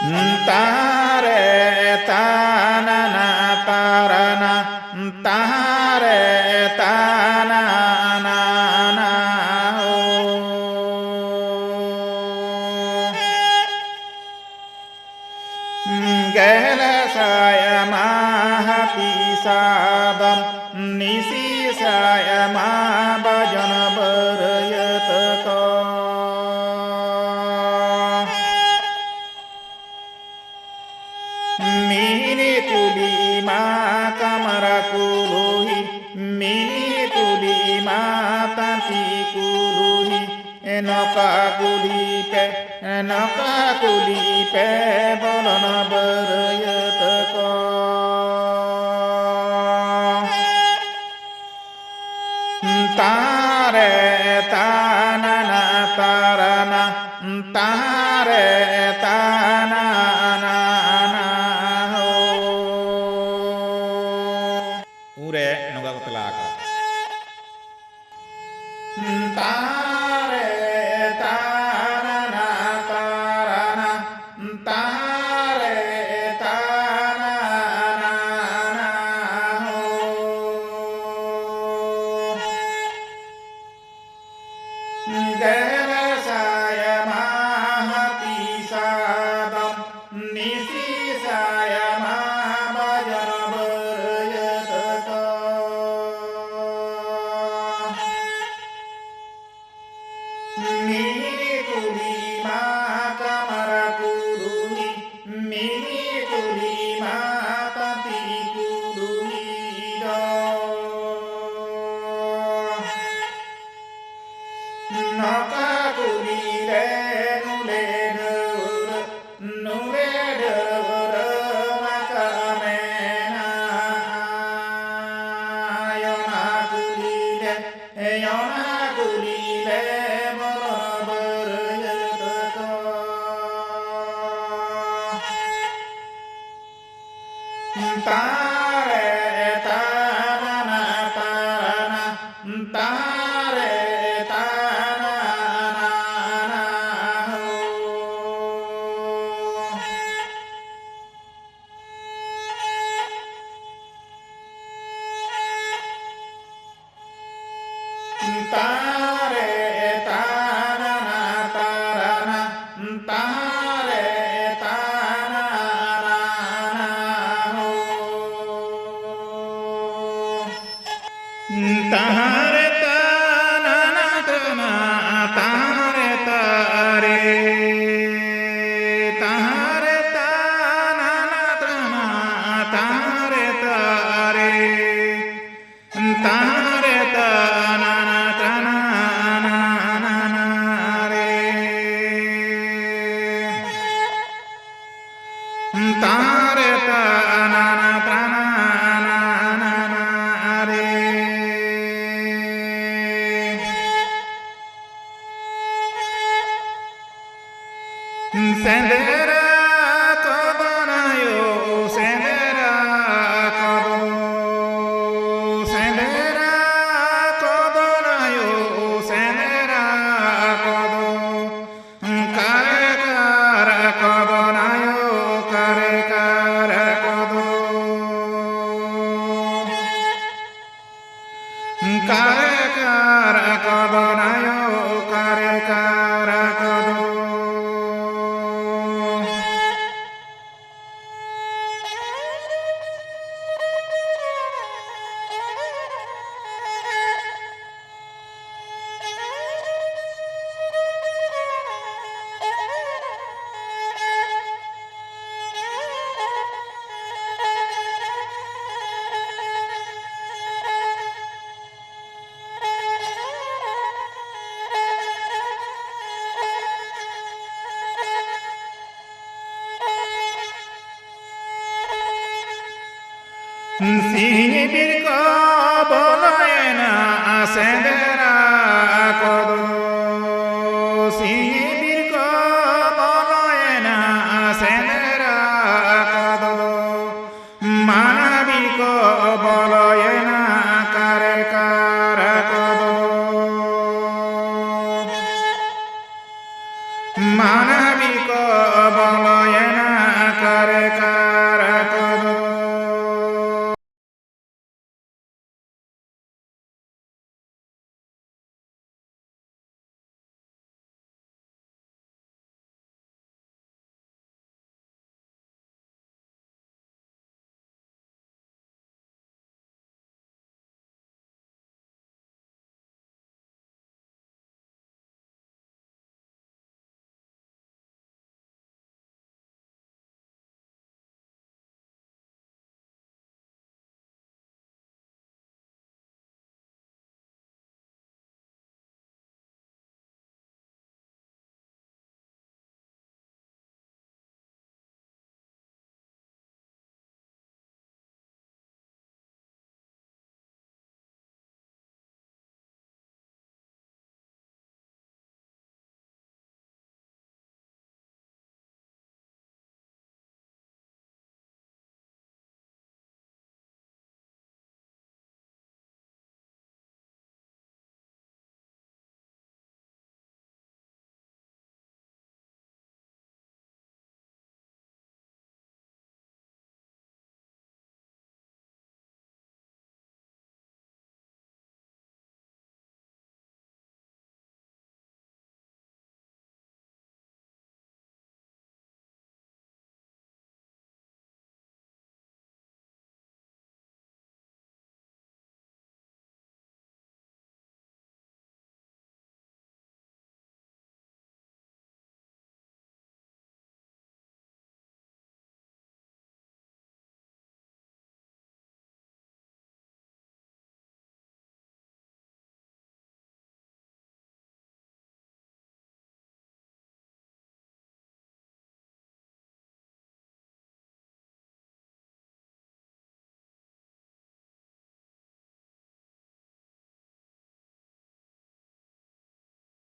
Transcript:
Tare tanana tarana tare tanana o gela saya mahati sadam nisi saya mahajan berayat ko mini tuli ma kamara kuluhi mini tuli ma tanti kuluhi enoka kulipe bolana berayat ko tare tanana tarana tare tanana ure noga kotelaka tare tanana tarana tare tanana gera saya mahati sadam nisi saya mahajan berayat ko mini kuli ma kamara kuluhi mini kuli ma tanti kuluhi do naka kulile nule nure makamena yona kulile berayat ko tare tanana tarana tare tanana tare tanana tarana tare tanana tare tanana tare tare tare tanana tare tare tare tanana tare tanana re sendera kodonayo sendera kodonayo sendera kodo kare kare kodonayo kare kare kodo kare kare kodonayo kare kare kodo Sini bir ko bolayena sendera kodo